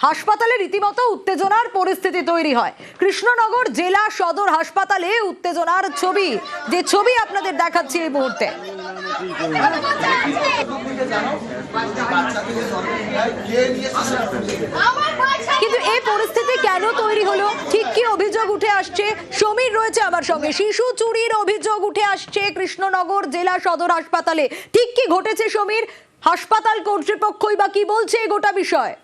হাসপাতালে রীতিমতো উত্তেজনার পরিস্থিতি তৈরি হয়। কৃষ্ণনগর জেলা সদর হাসপাতালে উত্তেজনার ছবি, যে ছবি আপনাদের দেখাচ্ছি এই মুহূর্তে। কিন্তু এই পরিস্থিতি কেন তৈরি হলো, ঠিক কি অভিযোগ উঠে আসছে? সমীর রয়েছে আমার সঙ্গে। শিশু চুরির অভিযোগ উঠে আসছে কৃষ্ণনগর জেলা সদর হাসপাতালে, ঠিক কি ঘটেছে সমীর? হাসপাতাল কর্তৃপক্ষই বা কি বলছে এই গোটা বিষয়?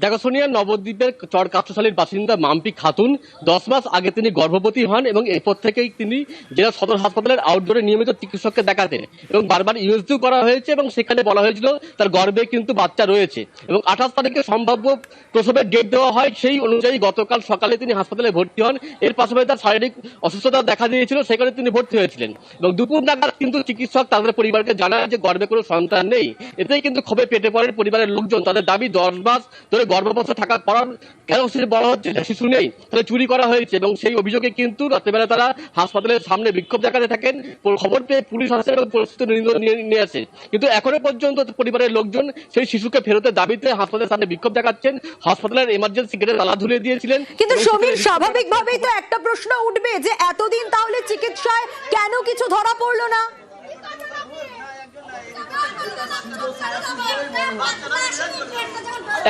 দেখো সোনিয়া, নবদ্বীপের চরকাছাশালীর বাসিন্দা মাম্পি খাতুন 10 মাস আগে তিনি গর্ভবতী হন এবং এরপর থেকেই তিনি জেলা সদর হাসপাতালের আউটডোরে নিয়মিত চিকিৎসককে দেখাতেন এবং বারবার ইউএসজিও করা হয়েছে এবং সেখানে বলা হয়েছিল তার গর্ভে কিন্তু বাচ্চা রয়েছে এবং 28 তারিখে সম্ভাব্য প্রসবের ডেট দেওয়া হয়। সেই অনুযায়ী গতকাল সকালে তিনি হাসপাতালে ভর্তি হন। এর পাশাপাশি তার শারীরিক অসুস্থতা দেখা দিয়েছিল, সেখানে তিনি ভর্তি হয়েছিলেন এবং দুপুর নাগাদ কিন্তু চিকিৎসক তাদের পরিবারকে জানায় যে গর্ভে কোনো সন্তান নেই। এতেই কিন্তু ক্ষোভে পেটে পড়েন পরিবারের লোকজন। তাদের দাবি 10 মাস ধরে গর্ভবতী থাকার পর কেন বলা হচ্ছে শিশু নেই, তাহলে চুরি করা হয়েছে এবং সেই অভিযোগে কিন্তু রাত্রেবেলা তারা হাসপাতালের সামনে বিক্ষোভ দেখাতে থাকেন। খবর পেয়ে পুলিশ আসে এবং পরিস্থিতি নিয়ে আসে, কিন্তু এখনো পর্যন্ত পরিবারের লোকজন সেই শিশুকে ফেরতের দাবিতে হাসপাতালের সামনে বিক্ষোভ দেখাচ্ছেন। হাসপাতালের এমার্জেন্সি গেটে তালা ঝুলিয়ে দিয়েছিলেন। কিন্তু সমীর, স্বাভাবিকভাবেই তো একটা প্রশ্ন উঠবে যে এতদিন তাহলে চিকিৎসায় কেন কিছু ধরা পড়লো না?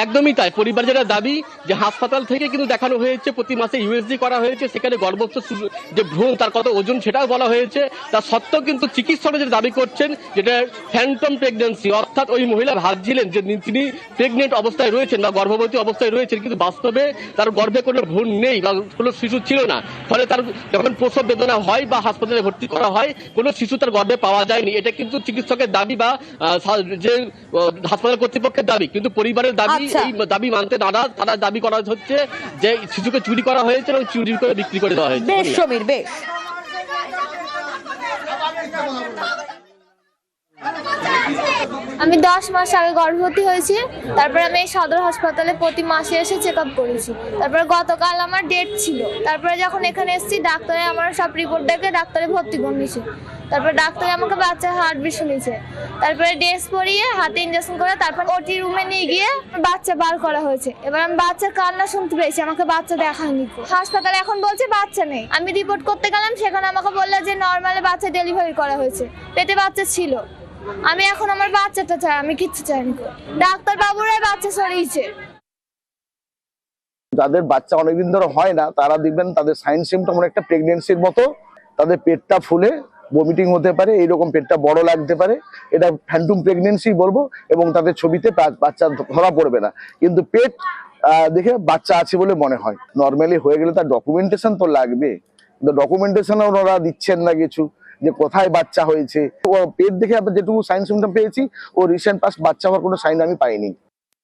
একদমই তাই। পরিবার যেটা দাবি যে হাসপাতাল থেকে কিন্তু দেখানো হয়েছে প্রতি মাসে ইউএসজি করা হয়েছে, সেখানে গর্ভস্থ যে ভ্রূণ তার কত ওজন সেটাও বলা হয়েছে। তা সত্ত্বেও কিন্তু চিকিৎসকরা যেটা দাবি করছেন যেটা ফ্যান্টম প্রেগন্যান্সি, অর্থাৎ ওই মহিলা ভাবছিলেন যে তিনি প্রেগনেন্ট অবস্থায় রয়েছেন বা গর্ভবতী অবস্থায় রয়েছেন, কিন্তু বাস্তবে তার গর্ভে কোনো ভ্রূণ নেই বা কোনো শিশু ছিল না। ফলে তার যখন প্রসব বেদনা হয় বা হাসপাতালে ভর্তি করা হয়, কোনো শিশু তার গর্ভে পাওয়া যায়নি। এটা কিন্তু চিকিৎসকের দাবি বা যে হাসপাতাল কর্তৃপক্ষের দাবি, কিন্তু পরিবারের দাবি এই দাবি মানতে নারাজ। তারা দাবি করা হচ্ছে যে শিশুকে চুরি করা হয়েছে এবং চুরি করে বিক্রি করে দেওয়া হয়েছে। বেশ সমীর, বেশ। আমি 10 মাস আগে গর্ভবতী হয়েছি। তারপরে আমি এই সদর হাসপাতালে প্রতি মাসে এসে চেক আপ করেছি। তারপরে গতকাল আমার ডেট ছিল। তারপরে যখন এখানে এসেছি ডাক্তারে আমার সব রিপোর্ট দেখে ডাক্তারে ভর্তি করে নিয়েছে। তারপরে ডাক্তারে আমাকে বাচ্চার হার্টবিট শুনেছে। তারপরে ড্রেস পরিয়ে হাতে ইঞ্জেকশন করে তারপর ওটি রুমে নিয়ে গিয়ে বাচ্চা বার করা হয়েছে। এবার আমি বাচ্চার কান্না শুনতে পেয়েছি, আমাকে বাচ্চা দেখায়নি। হাসপাতালে এখন বলছে বাচ্চা নেই। আমি রিপোর্ট করতে গেলাম, সেখানে আমাকে বললো যে নর্মালে বাচ্চা ডেলিভারি করা হয়েছে, পেটে বাচ্চা ছিল। আমি এখন আমার বাচ্চাটা চাই, আমি কিচ্ছু চাইনি। ডাক্তার বাবুরাই বাচ্চা সরিয়েছে। যাদের বাচ্চা অনেকদিন ধরে হয় না তারা দেখবেন তাদের সাইন সিমটম একটা প্রেগনেন্সির মতো, তাদের পেটটা ফুলে ভমিটিং হতে পারে, এইরকম পেটটা বড় লাগতে পারে, এটা ফ্যান্টম প্রেগনেন্সি বলবো। এবং তাদের ছবিতে বাচ্চা ধরা পড়বে না, কিন্তু পেট দেখে বাচ্চা আছে বলে মনে হয়। নর্মালি হয়ে গেলে তার ডকুমেন্টেশন তো লাগবে, কিন্তু ডকুমেন্টেশন ওনারা দিচ্ছেন না কিছু, যে কোথায় বাচ্চা হয়েছে। ও পেট দেখে যেটুকু সাইন সিমটম পেয়েছি, ও রিসেন্ট পাস্ট বাচ্চা হওয়ার কোনো সাইন আমি পাইনি।